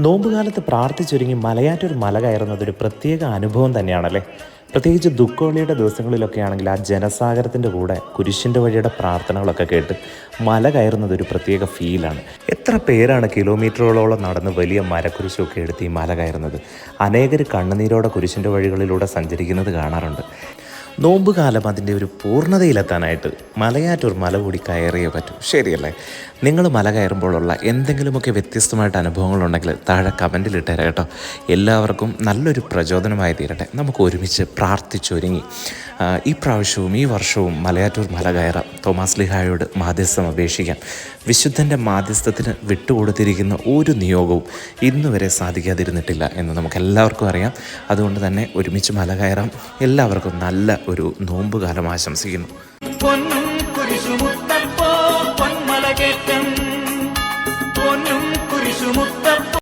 നോമ്പുകാലത്ത് പ്രാർത്ഥിച്ചൊരുങ്ങി മലയാറ്റൂർ മല കയറുന്നതൊരു പ്രത്യേക അനുഭവം തന്നെയാണല്ലേ. പ്രത്യേകിച്ച് ദുഃഖവെള്ളിയുടെ ദിവസങ്ങളിലൊക്കെ ആണെങ്കിൽ ആ ജനസാഗരത്തിൻ്റെ കൂടെ കുരിശിൻ്റെ വഴിയുടെ പ്രാർത്ഥനകളൊക്കെ കേട്ട് മല കയറുന്നത് ഒരു പ്രത്യേക ഫീലാണ്. എത്ര പേരാണ് കിലോമീറ്ററുകളോളം നടന്ന് വലിയ മരക്കുരിശൊക്കെ എടുത്ത് ഈ മല കയറുന്നത്. അനേകർ കണ്ണുനീരോടെ കുരിശിൻ്റെ വഴികളിലൂടെ സഞ്ചരിക്കുന്നത് കാണാറുണ്ട്. നോമ്പുകാലം അതിൻ്റെ ഒരു പൂർണ്ണതയിലെത്താനായിട്ട് മലയാറ്റൂർ മല കൂടി കയറിയേ പറ്റൂ, ശരിയല്ലേ? നിങ്ങൾ മല കയറുമ്പോഴുള്ള എന്തെങ്കിലുമൊക്കെ വ്യത്യസ്തമായിട്ട് അനുഭവങ്ങളുണ്ടെങ്കിൽ താഴെ കമൻറ്റിലിട്ടേരാ കേട്ടോ. എല്ലാവർക്കും നല്ലൊരു പ്രചോദനമായി തീരട്ടെ. നമുക്ക് ഒരുമിച്ച് പ്രാർത്ഥിച്ചൊരുങ്ങി ഈ പ്രാവശ്യവും ഈ വർഷവും മലയാറ്റൂർ മല കയറാം. തോമാസ് ലീഹായോട് മാധ്യസ്ഥം അപേക്ഷിക്കാം. വിശുദ്ധൻ്റെ മാധ്യസ്ഥത്തിന് വിട്ടുകൊടുത്തിരിക്കുന്ന ഒരു നിയോഗവും ഇന്നുവരെ സാധിക്കാതിരുന്നിട്ടില്ല എന്ന് നമുക്കെല്ലാവർക്കും അറിയാം. അതുകൊണ്ട് തന്നെ ഒരുമിച്ച് മല കയറാം. എല്ലാവർക്കും നല്ല ഒരു നോമ്പുകാലം ആശംസിക്കുന്നു.